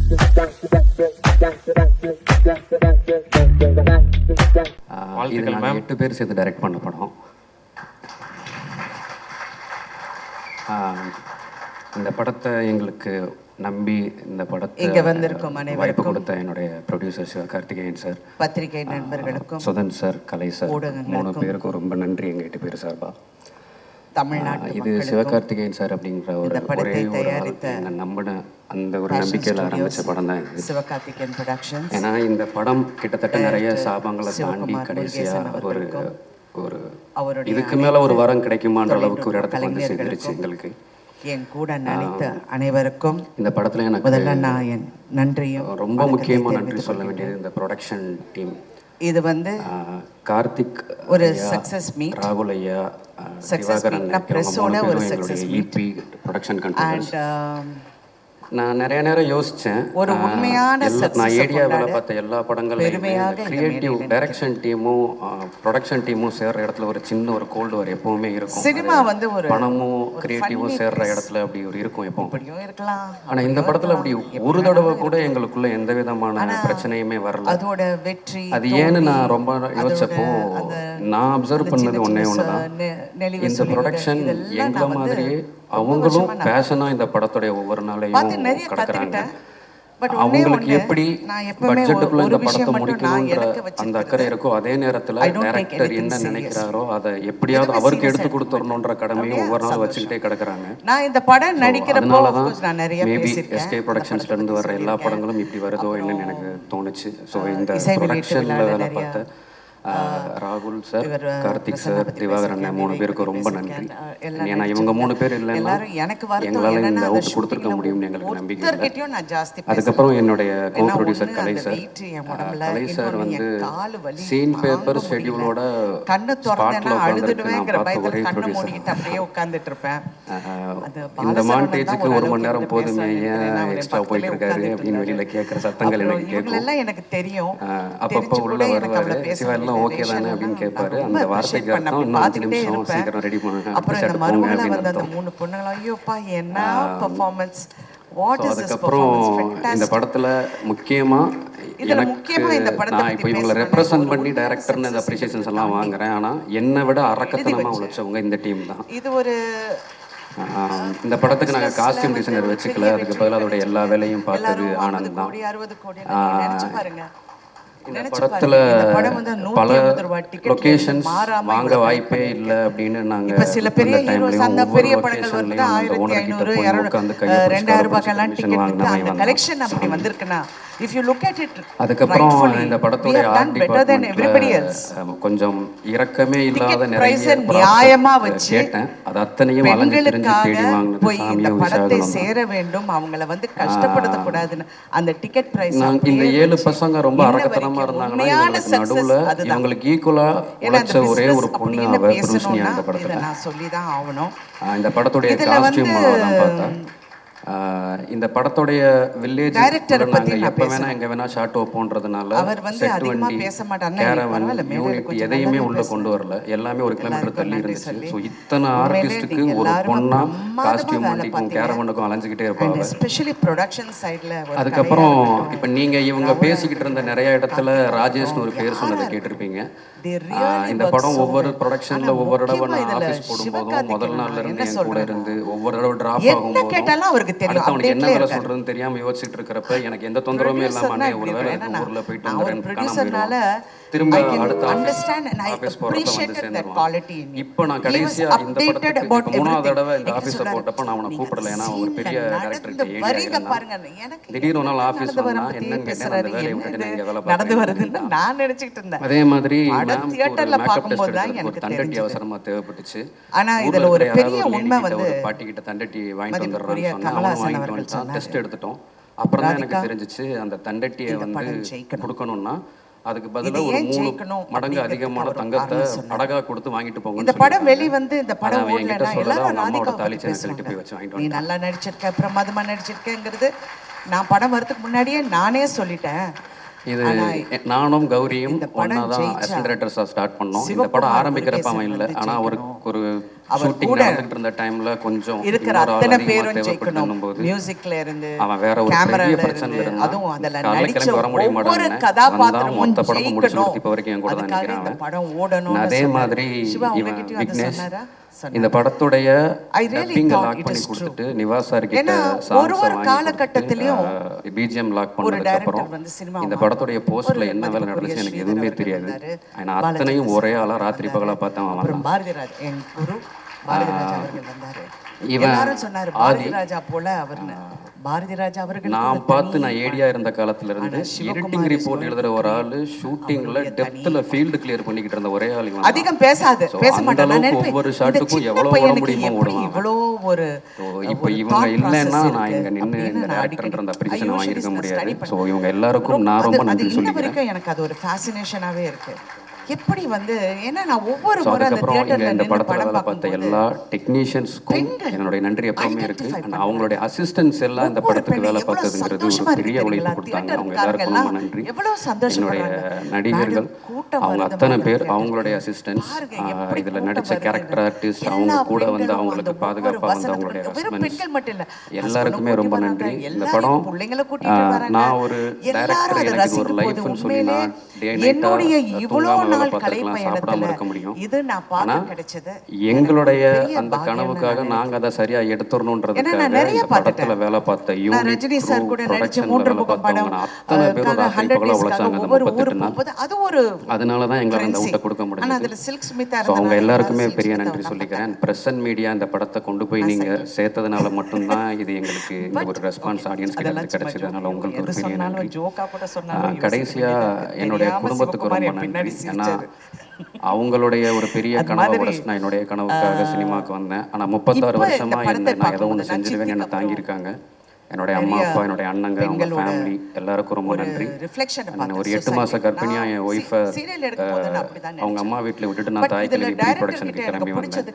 இது நாங்கள் 8 பேர் சேர்த்து டைரக்ட் பண்ண படம். இந்த படத்தை எங்களுக்கு நம்பி இந்த படத்தை வாய்ப்பு கொடுத்த என்னுடைய ப்ரொடியூசர் சிவகார்த்திகேயன் சார், பத்திரிகை நண்பர்களுக்கும், சுதன் சார், கலை சார், 3 பேருக்கும் ரொம்ப நன்றி எங்கள் 8 பேர் சார்பா. தமிழ்நாடு இது சிவகார்த்திகேயன் சார் அப்படிங்கிற ஒரு ஒரே ஒரு என்னை நம்பின அந்த ஒரு நம்பிக்கையில் ஆரம்பித்த படம் தான் இது. சிவகார்த்திகேயன் ப்ரொடக்ஷன்ஸ். ஏன்னா இந்த படம் கிட்டத்தட்ட நிறைய சாபங்களை தாண்டி கடைசியாக ஒரு இதுக்கு மேலே ஒரு வரம் கிடைக்குமான்ற அளவுக்கு ஒரு இடத்துக்கு வந்து சேர்ந்துருச்சு எங்களுக்கு. என் கூட நடித்த அனைவருக்கும் இந்த படத்தில் எனக்கு முதல்ல நான் என் நன்றியும் ரொம்ப முக்கியமாக நன்றி சொல்ல வேண்டியது இந்த ப்ரொடக்ஷன் டீம். இது வந்து கார்த்திக், ஒரு சக்சஸ் மீட், ராகுல் ஐயா, திவாகரன், ஒரு success meet, EB production controllers. நான் நிறைய நேரம் யோசித்தேன், ஒரு உண்மையான நான் ஏரியாவில் பார்த்த எல்லா படங்களையும் கிரியேட்டிவ் டைரக்ஷன் டீமும் ப்ரொடக்ஷன் டீமும் சேர்ற இடத்துல ஒரு சின்ன ஒரு கோல்டு ஒரு எப்பவுமே இருக்கும். சினிமா வந்து ஒரு பணமும் கிரியேட்டிவும் சேர்ற இடத்துல அப்படி ஒரு இருக்கும் எப்பவும் இருக்கலாம். ஆனால் இந்த படத்தில் அப்படி ஒரு தடவை கூட எங்களுக்குள்ள எந்த விதமான பிரச்சனையுமே வரல. அதோட வெற்றி அது ஏன்னு நான் ரொம்ப யோசிச்சப்போ நான் அப்சர்வ் பண்ணது ஒன்னே ஒண்ணுதான், இந்த ப்ரொடக்ஷன் எங்களை மாதிரியே அவங்களும் பேஷனா இந்த படத்துடைய ஒவ்வொரு நாளையும் கடக்குறாங்க. அவங்களுக்கு எப்படி பட்ஜெட்டுக்குள்ள இந்த படத்தை முடிக்கணும்ன்ற அந்த அக்கறை இருக்கோ, அதே நேரத்துல டைரக்டர் என்ன நினைக்கிறாரோ அதை எப்படியாவது அவருக்கு எடுத்து கொடுத்துடணுன்ற கடமையும் ஒவ்வொரு நாள் வச்சுக்கிட்டே கிடக்குறாங்க. அதனாலதான் மேபி எஸ்கே ப்ரொடக்ஷன்ஸ்ல இருந்து வர்ற எல்லா படங்களும் இப்படி வருதோ என்னன்னு எனக்கு தோணுச்சு. ஸோ இந்த ப்ரொடக்ஷன்ல வேலை பார்த்த ராகுல் சார், கார்த்திக் சார், திவாகரன் 3 பேருக்கு ரொம்ப நன்றி. ஏன்னா இவங்க 3 பேர் இல்லைன்னா எங்களால் இந்த அவுட் கொடுத்துருக்க முடியும்னு எங்களுக்கு நம்பிக்கை இல்லை. அதுக்கப்புறம் என்னுடைய கோ ப்ரொடியூசர் கலை சார். கலை சார் வந்து சீன் பேப்பர் ஷெட்யூலோட ஸ்பாட்ல உட்காந்துருக்க நான் பார்த்த ஒரே ப்ரொடியூசர். இந்த மாண்டேஜுக்கு 1 மணி நேரம் போதுமே, ஏன் எக்ஸ்ட்ரா போயிட்டு இருக்காரு அப்படின்னு வெளியில கேட்குற சத்தங்கள் எனக்கு கேட்கும். அப்பப்போ உள்ள வருவாரு, சிவெல்லாம் ஓகே தானே அப்படின்னு கேட்பாரு. அந்த வார்த்தைக்கு அர்த்தம் இன்னும் 5 நிமிஷம் சீக்கிரம் ரெடி பண்ணுங்க, அதுக்கப்புறம் இந்த படத்துல முக்கியமா நான் இப்போ இவங்களை ரெப்ரசன்ட் பண்ணி டைரக்டர்னு இந்த அப்ரிசியேஷன்ஸ் எல்லாம் வாங்குறேன். ஆனா என்னை விட அரக்கத்தனமா உழைச்சவங்க இந்த டீம் தான். இந்த படத்துக்கு நாங்கள் காஸ்டியூம் டிசைனர் வச்சுக்கல, அதுக்கு பதிலாக அதோட எல்லா வேலையும் பார்த்தது ஆனந்த் தான். இந்த படத்துல பல லொகேஷன்ஸ் வாங்க வாய்ப்பே இல்லை அப்படின்னு நாங்க சில பெரிய பெரிய படங்கள் வந்து 1500 2000 வாங்கினா கலெக்ஷன் அப்படி வந்திருக்குன்னா if you look at it, அதுக்கப்புறம் இந்த படத்தோட ஆர்ட் டிபார்ட்மென்ட்ல கொஞ்சம் இரக்கமே இல்லாத நிறைய நியாயமா வச்சு கேட்டேன். அது அத்தனையும் அலைஞ்சு தெரிஞ்சு தேடி வாங்குனது சாமியும் விஷாலும் சேர வேண்டும், அவங்கள வந்து கஷ்டப்படுத்த கூடாதுன்னு அந்த டிக்கெட் பிரைஸ். இந்த 7 பசங்க ரொம்ப அரக்கத்தனமா இருந்தாங்கன்னா இவங்களுக்கு நடுவுல இவங்களுக்கு ஈக்குவலா உழைச்ச ஒரே ஒரு பொண்ணு அவ புருஷனி. அந்த படத்துல நான் சொல்லிதான் ஆகணும். இந்த படத்துடைய காஸ்டியூம் தான் பார்த்தேன். இந்த படத்துடைய வில்லேஜ் நாங்கள் எப்போ வேணா எங்கே வேணா ஷார்ட் வைப்போன்றதுனால செட் வண்டி, கேரவன், யூனிட் எதையுமே உள்ள கொண்டு வரல. எல்லாமே 1 கிலோமீட்டர் தள்ளி இருந்துச்சு. ஸோ இத்தனை ஆர்டிஸ்டுக்கு ஒரு பொண்ணா காஸ்டியூம் வண்டிக்கும் கேரவனுக்கும் அலைஞ்சிக்கிட்டே இருப்பாங்க. அதுக்கப்புறம் இப்போ நீங்க இவங்க பேசிக்கிட்டு இருந்த நிறைய இடத்துல ராஜேஷ்னு ஒரு பேர் சொன்னதை கேட்டிருப்பீங்க. இந்த படம் ஒவ்வொரு ப்ரொடக்ஷன்ல ஒவ்வொரு தடவை நான் ஆஃபீஸ் போடும்போதும் முதல் நாள்ல இருந்து என் கூட இருந்து ஒவ்வொரு தடவை டிராப் ஆகும்போது அவனுக்கு என்ன வேலை சொல்றதுன்னு தெரியாம யோசிச்சுட்டு இருக்கிறப்ப எனக்கு எந்த தொந்தரவுமே இல்லாம ஒரு வேலை ஊர்ல போயிட்டு வந்துடுறேன், திரும்ப அடுத்த ஆஃபீஸ் போறப்ப வந்து சேர்ந்துருவான். இப்போ நான் கடைசியா இந்த படத்துக்கு 3ஆவது தடவை இந்த ஆஃபீஸை போட்டப்ப நான் அவனை கூப்பிடல, ஏன்னா ஒரு பெரிய டைரக்டருக்கு ஏரியா திடீர்னு ஒரு நாள் ஆஃபீஸ் வந்தா என்னன்னு கேட்டேன். அந்த வேலையை விட்டுட்டு இங்க வேலை பார்த்து அதே மாதிரி மேக்கப் டெஸ்ட் ஒரு தண்டட்டி அவசரமா தேவைப்பட்டுச்சு. இதுல ஒரு பெரிய உண்மை வந்து ஒரு பாட்டி கிட்ட தண்டட்டி வாங்கிட்டு வந்துடுறான்னு சொன்னா வாங்கிட்டு வந்துட்டான். டெஸ்ட் எடுத்துட்டோம். அப்புறம் தான் எனக்கு தெரிஞ்சிச்சு அந்த தண்டட்டியை வந்து கொடுக்கணும்னா அதுக்கு பதிலா ஒரு 3 மடங்கு அதிகமான தங்கத்தை அடகா கொடுத்து வாங்கிட்டு போங்க. இந்த படம் வெளி வந்து இந்த படம் ஓடலனா எல்லாரும் அம்மாவோட தாலி செயினை கழட்டி போய் வச்சு வாங்கிட்டு நீ நல்லா நடிச்சிருக்க, பிரமாதமா நடிச்சிருக்கங்கிறது நான் படம் வரதுக்கு முன்னாடியே நானே சொல்லிட்டேன். இது நானும் கௌரியும் ஒன்னாதான் அசிஸ்டன்ட் டைரக்டர்ஸா ஸ்டார்ட் பண்ணோம். இந்த படம் ஆரம்பிக்கிறப்ப அவன் இல்லை, ஆனா ஒரு அவர் ஷூட்டிங் கூட நடந்துகிட்டு இருந்த டைம்ல கொஞ்சம் இருக்கிற இன்னொரு ஆள் அத்தனை அதிகமா பேரும் ஜெயிக்கணும். தேவைப்பட்டுன்னும் போது மியூசிக்ல இருந்து அவன் வேற ஒரு பெரிய கேமரால பிரச்சனையில இருந்து இருந்தான். அதுவும் அதுல காலைல நடிச்ச கிளம்பி வர முடிய ஒவ்வொரு மாட்டான்னு வந்தான். கதாபாத்திரமும் மொத்த படமும் முடிச்சு ஜெயிக்கணும். கொடுத்து இப்போ வரைக்கும் என் கூட தான் அதுக்காக நிற்கிறான் இந்த அவன். படம் ஓடணும்னு அதே சொன்னாரு. மாதிரி சிவா இவன் உங்ககிட்டயும் அதை விக்னேஷ் சொன்னாரா? இந்த படத்துடைய I really டப்பிங்க thought லாக் it பண்ணி is true. கொடுத்துட்டு நிவாஸ் சார் கிட்ட ஏன்னா ஒரு சாங்ஸ் ஒரு வாங்கி காலகட்டத்திலயும் கொடுத்துட்டு பிஜிஎம் லாக் ஒரு பண்ணதுக்கு டைரக்டர் அப்புறம் வந்து சினிமா இந்த படத்துடைய போஸ்ட்ல என்ன வேலை நடந்துச்சு எனக்கு எதுவுமே தெரியாது. ஆனா அத்தனையும் ஒரே ஆளா ராத்திரி பகலா பார்த்தேன் அவன் அப்புறம் பாரதிராஜ் என் குரு பாரதிராஜா அவர்கள் வந்தாரு. இவன் எல்லாரும் சொன்னாரு பாரதிராஜா போல அவர்னு. பாரதிராஜா அவர்கள் நான் பார்த்து நான் ஏடியா இருந்த காலத்துல இருந்து எடிட்டிங் ரிப்போர்ட் எழுதுற ஒரு ஆளு ஷூட்டிங்ல டெப்த்ல ஃபீல்டு கிளியர் பண்ணிக்கிட்டு இருந்த ஒரே ஆள் இவன். அதிகம் பேச மாட்டான். நான் நினைப்பேன் ஒவ்வொரு ஷாட்டுக்கும் எவ்வளவு ஓட முடியுமோ ஓடுவான். இவ்வளோ ஒரு இப்போ இவங்க இல்லைன்னா நான் இங்க நின்று இந்த டேரக்டர் அந்த அப்ரிசியேஷன் வாங்கியிருக்க முடியாது. ஸோ இவங்க எல்லாருக்கும் நான் ரொம்ப நன்றி சொல்லிக்கிறேன். எனக்கு அது ஒரு ஃபேசினேஷனாவே இருக்கு. எப்படி வந்து ஏன்னா நான் ஒவ்வொரு முறை அந்த அதுக்கப்புறம் இங்க தியேட்டர்ல இந்த நின்னு படத்துல படம் வேலை பார்த்த எல்லா டெக்னீஷியன்ஸ்க்கும் என்னுடைய நன்றி எப்பவுமே இருக்கு. அவங்களுடைய அசிஸ்டன்ஸ் எல்லாம் இந்த படத்துக்கு வேலை பார்த்ததுங்கிறது ஒரு பெரிய உழைப்பு கொடுத்தாங்க. அவங்க எல்லாருக்கும் ரொம்ப நன்றி. என்னுடைய நடிகர்கள் அவங்க அத்தனை பேர் அவங்களுடைய அசிஸ்டன்ஸ் இதுல நடிச்ச கேரக்டர் ஆர்டிஸ்ட் அவங்க கூட வந்து அவங்களுக்கு பாதுகாப்பா வந்து அவங்களுடைய ஹஸ்பண்ட்ஸ் எல்லாருக்குமே ரொம்ப நன்றி. இந்த படம் நான் ஒரு டைரக்டர் எனக்கு ஒரு லைஃப்னு சொல்லி நான் டே நைட்டா தூங்காம வேலை பார்த்துருக்கலாம், சாப்பிடாம இருக்க முடியும். ஆனா எங்களுடைய அந்த கனவுக்காக நாங்க அதை சரியா எடுத்துடணுன்றதுக்காக இந்த படத்துல வேலை பார்த்த யூனிட் ப்ரொடக்ஷன்ல வேலை பார்த்தவங்க அத்தனை பேரும் ராத்திரி பகலா உழைச்சாங்க அந்த 38 நாள். அதனாலதான் எங்களால் அந்த அவுட்டை கொடுக்க முடிஞ்சது. ஸோ அவங்க எல்லாருக்குமே பெரிய நன்றி சொல்லிக்கிறேன். பிரஸ் அண்ட் மீடியா இந்த படத்தை கொண்டு போய் நீங்க சேர்த்ததுனால மட்டும்தான் இது எங்களுக்கு இந்த ஒரு ரெஸ்பான்ஸ் ஆடியன்ஸ் கிட்ட இருந்து கிடைச்சது. அதனால உங்களுக்கு ஒரு பெரிய நன்றி. கடைசியா என்னுடைய குடும்பத்துக்கு ரொம்ப நன்றி. ஏன்னா அவங்களுடைய ஒரு பெரிய கனவோட நான் என்னுடைய கனவுக்காக சினிமாவுக்கு வந்தேன். ஆனா 36 வருஷமா நான் ஏதோ ஒன்று செஞ்சிருவேன் என்ன தாங்கியிருக்காங்க. என்னுடைய அம்மா அப்பா, என்னுடைய அண்ணங்க, அவங்க ஃபேமிலி எல்லாருக்கும் ரொம்ப நன்றி. ஒரு 8 மாச கர்ப்பிணியா என் ஒய்ஃபை அவங்க அம்மா வீட்டில் விட்டுட்டு நான் தாய் கிளம்பி ப்ரீ ப்ரொடக்ஷனுக்கு கிளம்பி வந்தேன்.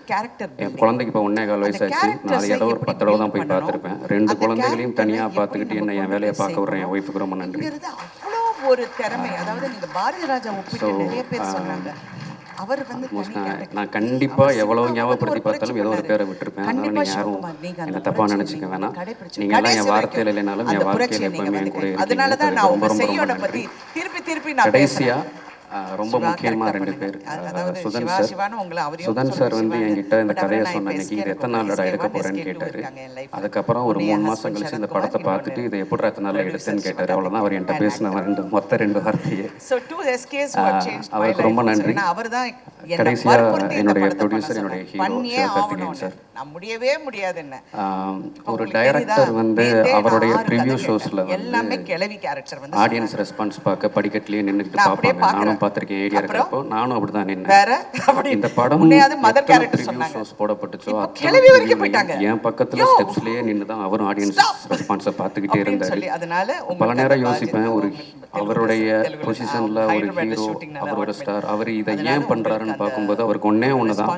என் குழந்தைக்கு இப்போ 1.25 வயசாச்சு. நான் அதை ஏதோ ஒரு 10 தடவை தான் போய் பார்த்துருப்பேன். 2 குழந்தைகளையும் தனியா பார்த்துக்கிட்டு என்ன என் வேலையை பார்க்க விடுறேன் என் ஒய்ஃபுக்கு ரொம்ப நன்றி. ஒரு திறமை. அதாவது நீங்க பாரதிராஜா ஒப்பிட்டு நிறைய பேர் சொன்னாங்க. அவர் வந்து நான் கண்டிப்பா எவ்வளவு ஞாபகப்படுத்தி பார்த்தாலும் ஏதோ ஒரு பேரை விட்டுருப்பேன். அதனால நீங்க யாரும் என்ன தப்பா நினைச்சுக்க வேணாம். நீங்க எல்லாம் என் வார்த்தையில இல்லைனாலும் என் வாழ்க்கையில எப்பவுமே என் கூட இருக்கீங்க. ரொம்ப ரொம்ப ரொம்ப நன்றி. கடைசியா ரொம்ப முக்கியமா 2 பேர், சுதன் சார் வந்து என்கிட்ட இந்த கதையை சொன்ன அன்னைக்கு இது எத்தனை நாளோட எடுக்க போறேன்னு கேட்டாரு. அதுக்கப்புறம் ஒரு 3 மாசம் கழிச்சு இந்த படத்தை பார்த்துட்டு இதை எப்படி எத்தனை நாள் எடுத்தேன்னு கேட்டாரு. அவ்வளவுதான் அவர் என்கிட்ட பேசின மொத்த 2 வார்த்தையே. அவருக்கு ரொம்ப நன்றி. கடைசியா என்னுடைய ப்ரொடியூசர், என்னுடைய ஹீரோ சிவகார்த்திகேயன் சார். முடியவே முடியாது என்ன ஒரு டைரக்டர் வந்து அவருடைய ப்ரிவியூ ஷோஸ்ல எல்லாமே கிளவி கேரக்டர் வந்து ஆடியன்ஸ் ரெஸ்பான்ஸ் பார்க்க படிக்கட்டிலேயே நின்றுட்டு பார்ப்பாங்க. நானும் பார்த்திருக்கேன் ஏரியா இருக்கிறப்போ. நானும் அப்படிதான் நின்னேன். இந்த படம் ப்ரிவியூ ஷோஸ் போடப்பட்டுச்சோ என் பக்கத்துல ஸ்டெப்ஸ்லயே நின்று தான் அவரும் ஆடியன்ஸ் ரெஸ்பான்ஸை பார்த்துக்கிட்டே இருந்தாரு. பல நேரம் யோசிப்பேன், ஒரு அவருடைய பொசிஷன்ல ஒரு ஹீரோ, அவரோட ஸ்டார், அவர் இதை ஏன் பண்றாருன்னு பார்க்கும்போது அவருக்கு ஒண்ணுதான்,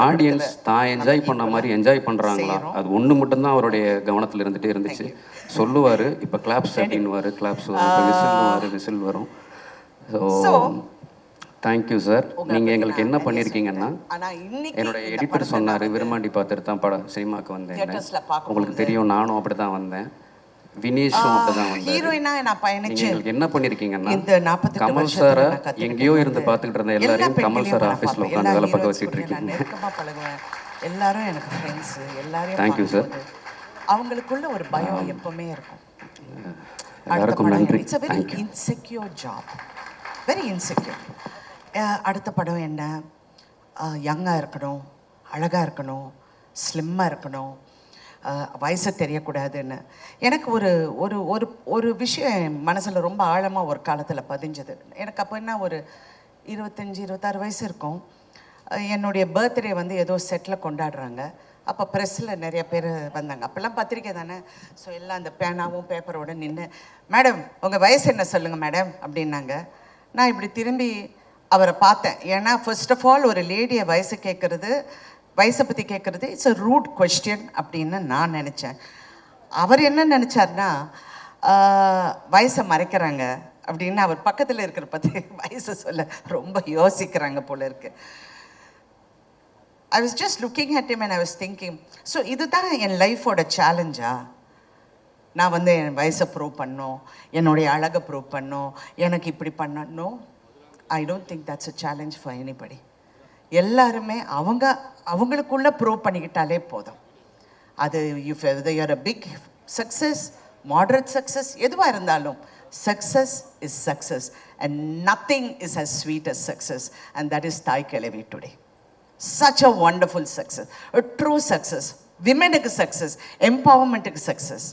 ஆடியன்ஸ் தான் என்ஜாய் பண்ண மாதிரி என்ஜாய் பண்றாங்களா, அது ஒண்ணு மட்டும்தான் அவருடைய கவனத்துல இருந்துட்டே இருந்துச்சு. சொல்லுவாரு இப்ப கிளாப்ஸ் அப்படின்னுவாரு, கிளாப்ஸ் வரும், விசில் வரும். So thank you sir. நீங்கள் எங்களுக்கு என்ன பண்ணியிருக்கீங்கன்னா, என்னோட எடிட்டர் சொன்னார் விரும்மாண்டி பார்த்துட்டு தான் படம் சினிமாவுக்கு வந்தேன். உங்களுக்கு தெரியும் நானும் அப்படி தான் வந்தேன், வினீஷும் அப்படி தான் வந்தேன். நீங்கள் எங்களுக்கு என்ன பண்ணியிருக்கீங்கன்னா, கமல் சாரை எங்கேயோ இருந்து பார்த்துக்கிட்டு இருந்த எல்லாரையும் கமல் சார் ஆஃபீஸில் உட்காந்து வேலை பார்க்க வச்சுட்டு இருக்கீங்க. எல்லாரும் எனக்கு ஃப்ரெண்ட்ஸ். எல்லாரும் தேங்க்யூ சார். அவங்களுக்குள்ள ஒரு பயம் எப்பவுமே இருக்கும். எல்லாருக்கும் நன்றி. It's a very insecure job, very insecure. அடுத்த படம் என்ன, யங்காக இருக்கணும், அழகாக இருக்கணும், ஸ்லிம்மாக இருக்கணும், வயசு தெரியக்கூடாதுன்னு எனக்கு ஒரு ஒரு ஒரு ஒரு விஷயம் என் மனசில் ரொம்ப ஆழமாக ஒரு காலத்தில் பதிஞ்சது. எனக்கு அப்போ என்ன ஒரு 25-26 வயசு இருக்கும். என்னுடைய பர்த்டே வந்து ஏதோ செட்டில் கொண்டாடுறாங்க. அப்போ ப்ரெஸ்ஸில் நிறைய பேர் வந்தாங்க. அப்போல்லாம் பத்திரிக்கை தானே. ஸோ எல்லாம் அந்த பேனாவும் பேப்பரோடு நின்று, மேடம் உங்கள் வயசு என்ன சொல்லுங்கள் மேடம் அப்படின்னாங்க. நான் இப்படி திரும்பி அவரை பார்த்தேன். ஏன்னா ஃபர்ஸ்ட் ஆஃப் ஆல் ஒரு லேடியை வயசை பற்றி கேட்குறது இட்ஸ் அ ரூட் கொஸ்டின் அப்படின்னு நான் நினச்சேன். அவர் என்ன நினச்சார்னா, வயசை மறைக்கிறாங்க அப்படின்னு அவர் பக்கத்தில் இருக்கிற பற்றி வயசை சொல்ல ரொம்ப யோசிக்கிறாங்க போல இருக்கு. I was just looking at him and I was thinking, so இதுதான் என் லைஃபோட சேலஞ்சா? நான் வந்து என் வயசை ப்ரூவ் பண்ணோம், என்னுடைய அழகை ப்ரூவ் பண்ணோம், எனக்கு இப்படி பண்ணணும். I don't think that's a challenge for anybody. எல்லாருமே அவங்களுக்குள்ள ப்ரூவ் பண்ணிக்கிட்டாலே போதும். அது if you're a big success, moderate success, எதுவாக இருந்தாலும் success is success and nothing is as sweet as success, and that is Thai Kelavi today. Such a wonderful success, a true success, women-க்கு success, empowerment-க்கு success.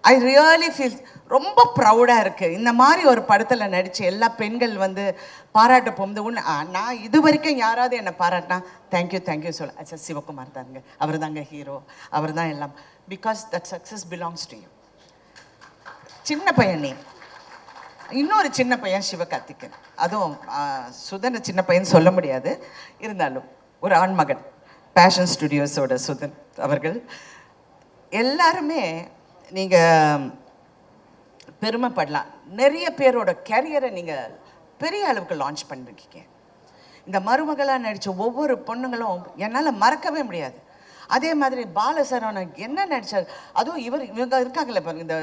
I really feel ரொம்ப ப்ரௌடாக இருக்குது. இந்த மாதிரி ஒரு படத்தில் நடித்து எல்லா பெண்கள் வந்து பாராட்ட போகும்போது நான் இது வரைக்கும் யாராவது என்னை பாராட்டினா தேங்க்யூ சொல்ல, அச்சா சிவகுமார் தாங்க, அவர் தாங்க ஹீரோ, அவர் தான் எல்லாம். Because that success belongs to you. சின்ன பையன் நீ, இன்னொரு சின்ன பையன் சிவகார்த்திகேயன், அதுவும் சுதன் சின்ன பையன் சொல்ல முடியாது, இருந்தாலும் ஒரு ஆண்மகன், பேஷன் ஸ்டுடியோஸோட சுதன் அவர்கள். எல்லாருமே நீங்கள் பெருமைப்படலாம். நிறைய பேரோட கேரியரை நீங்கள் பெரிய அளவுக்கு லான்ச் பண்ணிருக்கீங்க. இந்த மருமகளாக நடித்த ஒவ்வொரு பொண்ணுங்களும் என்னால் மறக்கவே முடியாது. அதே மாதிரி பாலசரவணன் என்ன நடித்தார், அதுவும் இவங்க இருக்காங்களே பாருங்க, இந்த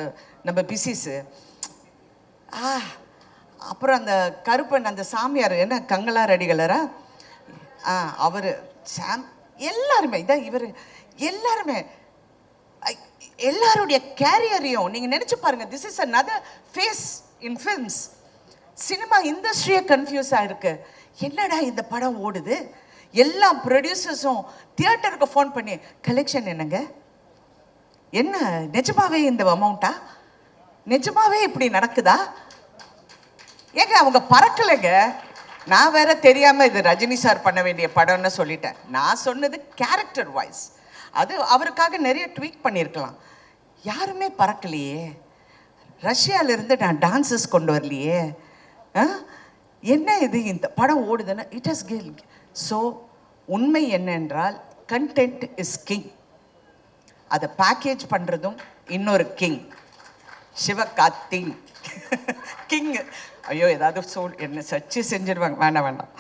நம்ம பிசிஸு, அப்புறம் அந்த கருப்பன், அந்த சாமியார் என்ன கங்களா ரெடிகளரா, அவர் சாம், எல்லாருமே இதான் இவர், எல்லாருமே எல்லாருடைய கேரியரையும் நீங்கள் நினச்சி பாருங்கள். This is another phase in films. Cinema இண்டஸ்ட்ரியே கன்ஃபியூஸ் ஆகிருக்கு. என்னடா இந்த படம் ஓடுது, எல்லா ப்ரொடியூசர்ஸும் தியேட்டருக்கு ஃபோன் பண்ணி கலெக்ஷன் என்னங்க, என்ன நிஜமாவே இந்த அமௌண்ட்டா, நிஜமாவே இப்படி நடக்குதா? ஏங்க அவங்க பறக்கலைங்க. நான் வேற தெரியாமல் இது ரஜினி சார் பண்ண வேண்டிய படம்னு சொல்லிட்டேன். நான் சொன்னது கேரக்டர் வைஸ், அது அவருக்காக நிறைய ட்வீட் பண்ணியிருக்கலாம். யாருமே பறக்கலையே. ரஷ்யாவிலேருந்து நான் டான்ஸஸ் கொண்டு வரலையே. என்ன இது இந்த படம் ஓடுதுன்னா இட் ஹஸ் கில். ஸோ உண்மை என்னென்றால் கண்டென்ட் இஸ் கிங். அதை பேக்கேஜ் பண்ணுறதும் இன்னொரு கிங், சிவகார்த்திக் கிங். ஐயோ ஏதாவது என்ன சர்ச்சை செஞ்சிருவாங்க, வேண்டாம்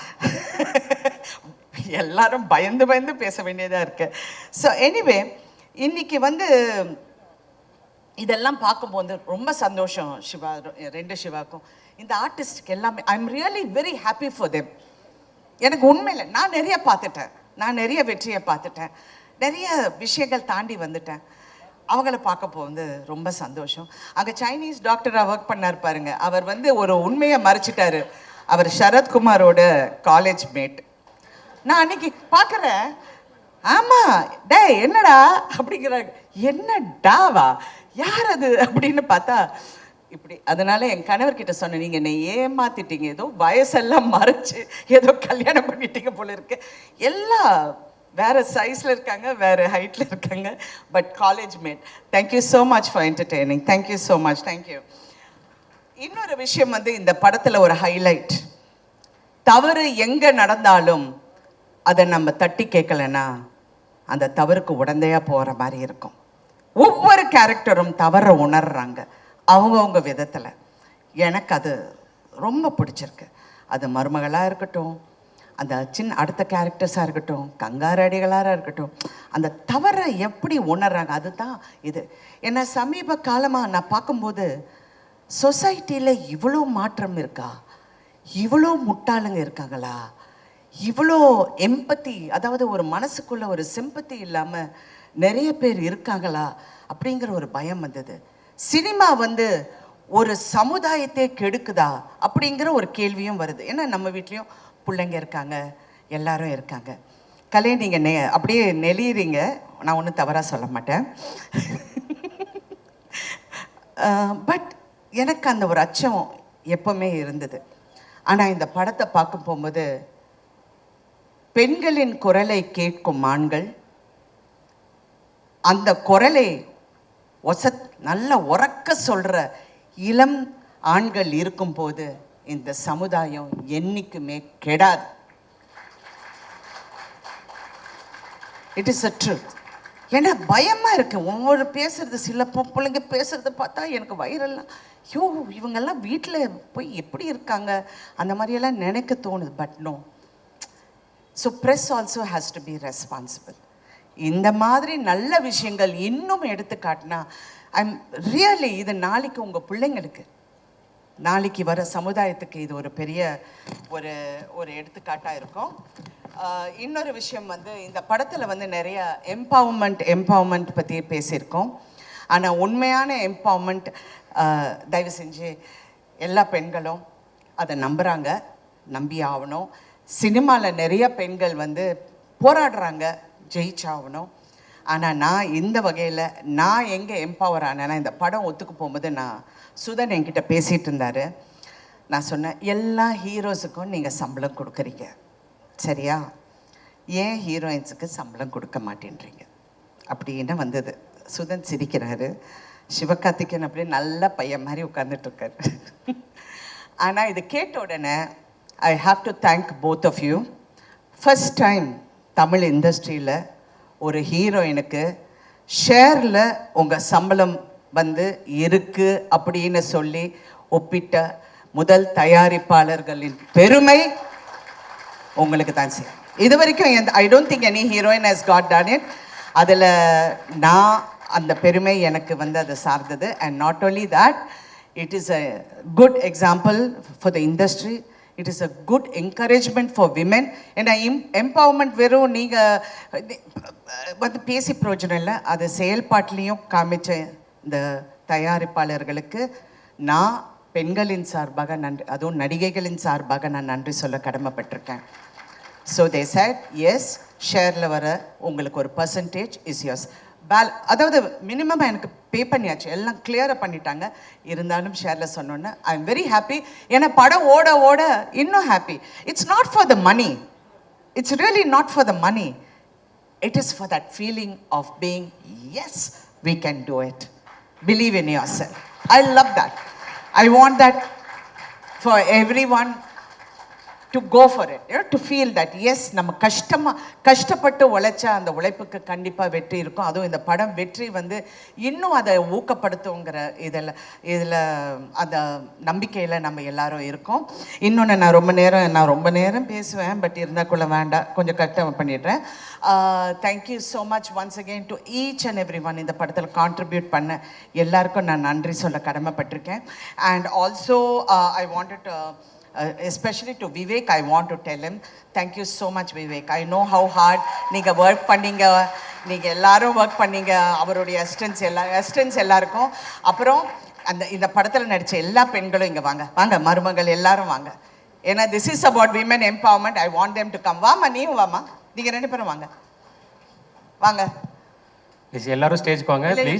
எல்லாரும் பயந்து பேச வேண்டியதாக இருக்கு. ஸோ எனிவே இன்னைக்கு வந்து இதெல்லாம் பார்க்கும்போது ரொம்ப சந்தோஷம். சிவா, ரெண்டு சிவாக்கும் இந்த ஆர்டிஸ்டுக்கு எல்லாமே I am really very happy for them. எனக்கு உண்மையில் நான் நிறைய பார்த்துட்டேன், நான் நிறைய வெற்றியை பார்த்துட்டேன், நிறைய விஷயங்கள் தாண்டி வந்துட்டேன். அவங்கள பார்க்க போகுது ரொம்ப சந்தோஷம். அங்கே சைனீஸ் டாக்டராக ஒர்க் பண்ணார் பாருங்க, அவர் வந்து ஒரு உண்மையை மறைச்சிட்டாரு. அவர் சரத்குமாரோட காலேஜ் மேட். நான் அன்னைக்கு பார்க்குறேன், ஆமாம் டே என்னடா அப்படிங்கிறாங்க. என்ன டாவா, யார் அது அப்படின்னு பார்த்தா இப்படி. அதனால என் கணவர்கிட்ட சொன்னேன், நீங்கள் என்னை ஏமாத்திட்டீங்க, ஏதோ வயசெல்லாம் மறைச்சு ஏதோ கல்யாணம் பண்ணிட்டீங்க போல இருக்கு. எல்லாம் வேறு சைஸில் இருக்காங்க, வேறு ஹைட்டில் இருக்காங்க, but college mate. Thank you so much for entertaining. Thank you so much, thank you. இன்னொரு விஷயம் வந்து இந்த படத்தில் ஒரு ஹைலைட், தவறு எங்கே நடந்தாலும் அதை நம்ம தட்டி கேட்கலன்னா அந்த தவறுக்கு உடந்தையாக போகிற மாதிரி இருக்கும். ஒவ்வொரு கேரக்டரும் தவறை உணர்றாங்க அவங்கவுங்க விதத்தில். எனக்கு அது ரொம்ப பிடிச்சிருக்கு. அது மருமகளாக இருக்கட்டும், அந்த அடுத்த கேரக்டர்ஸாக இருக்கட்டும், கங்காரடிகளாக இருக்கட்டும், அந்த தவறை எப்படி உணர்றாங்க அதுதான் இது. ஏன்னா சமீப காலமாக நான் பார்க்கும்போது சொசைட்டியில் இவ்வளோ மாற்றம் இருக்கா, இவ்வளோ முட்டாளுங்க இருக்காங்களா, இவ்வளோ எம்பத்தி, அதாவது ஒரு மனசுக்குள்ள ஒரு சிம்பத்தி இல்லாமல் நிறைய பேர் இருக்காங்களா அப்படிங்கிற ஒரு பயம் வந்தது. சினிமா வந்து ஒரு சமுதாயத்தை கெடுக்குதா அப்படிங்கிற ஒரு கேள்வியும் வருது. ஏன்னா நம்ம வீட்லேயும் பிள்ளைங்க இருக்காங்க, எல்லாரும் இருக்காங்க. கலை நீங்கள் அப்படியே நெளியுறீங்க, நான் ஒன்றும் தவறாக சொல்ல மாட்டேன். பட் எனக்கு அந்த ஒரு அச்சம் எப்பவுமே இருந்தது. ஆனால் இந்த படத்தை பார்க்க போகும்போது பெண்களின் குரலை கேட்கும் ஆண்கள், அந்த குரலை நல்ல உறக்க சொல்கிற இளம் ஆண்கள் இருக்கும்போது இந்த சமுதாயம் என்னைக்குமே கெடாது. It is a truth. ஏன்னா பயமாக இருக்கு ஒவ்வொரு பேசுறது, சில பிள்ளைங்க பேசுறத பார்த்தா எனக்கு வயிறெல்லாம் ஐயோ இவங்கெல்லாம் வீட்டில் போய் எப்படி இருக்காங்க அந்த மாதிரியெல்லாம் நினைக்க தோணுது. But no, so press also has to be responsible. இந்த மாதிரி நல்ல விஷயங்கள் இன்னும் எடுத்து காட்டினா ஐம் ரியலி இது நாளைக்கு உங்கள் பிள்ளைங்களுக்கு, நாளைக்கு வர சமுதாயத்துக்கு இது ஒரு பெரிய ஒரு ஒரு எடுத்துக்காட்டாக இருக்கும். இன்னொரு விஷயம் வந்து இந்த படத்தில் வந்து நிறைய எம்பவர்மெண்ட் பற்றி பேசியிருக்கோம். ஆனால் உண்மையான எம்பவர்மெண்ட் தயவு செஞ்சு எல்லா பெண்களும் அதை நம்புகிறாங்க, நம்பி ஆகணும். சினிமாவில் நிறைய பெண்கள் வந்து போராடுறாங்க, ஜெயிச்சாகணும். ஆனால் நான் இந்த வகையில் நான் எங்கே எம்பவர் ஆனேன்னா, இந்த படம் ஒத்துக்கு போகும்போது சுதன் என்கிட்ட பேசிகிட்டு இருந்தார். நான் சொன்னேன், எல்லா ஹீரோஸுக்கும் நீங்கள் சம்பளம் கொடுக்குறீங்க சரியா, ஏன் ஹீரோயின்ஸுக்கு சம்பளம் கொடுக்க மாட்டேன்றீங்க அப்படின்னு வந்தது. சுதன் சிரிக்கிறாரு. சிவகார்த்திகேயன் அப்படியே நல்ல பையன் மாதிரி உட்கார்ந்துட்டுருக்காரு. ஆனால் இது கேட்ட உடனே I have to thank both of you. First time Tamil இண்டஸ்ட்ரியில் ஒரு ஹீரோயினுக்கு ஷேரில் உங்கள் சம்பளம் வந்து இருக்குது அப்படின்னு சொல்லி ஒப்பிட்ட முதல் தயாரிப்பாளர்களின் பெருமை உங்களுக்கு தான் செய்யும். இது வரைக்கும் ஐ don't think any heroine has got done it. அதில் நான் அந்த பெருமை எனக்கு வந்து அது சார்ந்தது. And not only that, it is a good example for the industry. It is a good encouragement for women. ஏன்னா எம்பவர்மெண்ட் வெறும் நீங்கள் வந்து பேசி பிரயோஜனம் இல்லை, அது செயல்பாட்டிலையும் காமிச்ச இந்த தயாரிப்பாளர்களுக்கு நான் பெண்களின் சார்பாக நன்றி, அதுவும் நடிகைகளின் சார்பாக நான் நன்றி சொல்ல கடமைப்பட்டிருக்கேன். ஸோ தே செட் எஸ், ஷேரில் வர உங்களுக்கு ஒரு பர்சன்டேஜ் இஸ் யோர்ஸ். அதாவது மினிமமாக எனக்கு பே பண்ணியாச்சு, எல்லாம் கிளியராக பண்ணிட்டாங்க. இருந்தாலும் ஷேரில் சொன்னோன்னே ஐ எம் வெரி ஹாப்பி. ஏன்னா படம் ஓட ஓட இன்னும் happy. It's not for the money, it's really not for the money. It is for that feeling of being, yes, we can do it. Believe in yourself. I love that. I want that for everyone to go for it, you know, to feel that yes, நம்ம கஷ்டப்பட்டு உழைச்சா அந்த உழைப்புக்கு கண்டிப்பாக வெற்றி இருக்கும். அதுவும் இந்த படம் வெற்றி வந்து இன்னும் அதை ஊக்கப்படுத்துங்கிற இதில் அந்த நம்பிக்கையில் நம்ம எல்லாரும் இருக்கோம். இன்னொன்று, நான் ரொம்ப நேரம் பேசுவேன், பட் இருந்தாக்குள்ள வேண்டாம், கொஞ்சம் கரெக்டாக பண்ணிடுறேன். Thank you so much once again to each and every one. இந்த படத்தில் கான்ட்ரிபியூட் பண்ண எல்லாருக்கும் நான் நன்றி சொல்ல கடமைப்பட்டிருக்கேன். And also I wanted especially to Vivek, I want to tell him, thank you so much Vivek. I know how hard நீங்கள் work பண்ணீங்க, நீங்கள் எல்லாரும் ஒர்க் பண்ணீங்க, அவருடைய அசிஸ்டன்ஸ் எல்லாருக்கும். அப்புறம் இந்த படத்தில் நடித்த எல்லா பெண்களும் இங்கே வாங்க மருமகள் எல்லாரும் வாங்க. ஏன்னா this is about women empowerment. I want them to come. வாமா, நீயும் வாமா, நீங்கள் 2 பேரும் வாங்க. எல்லாரும் ஸ்டேஜ்க்கு வாங்க ப்ளீஸ்.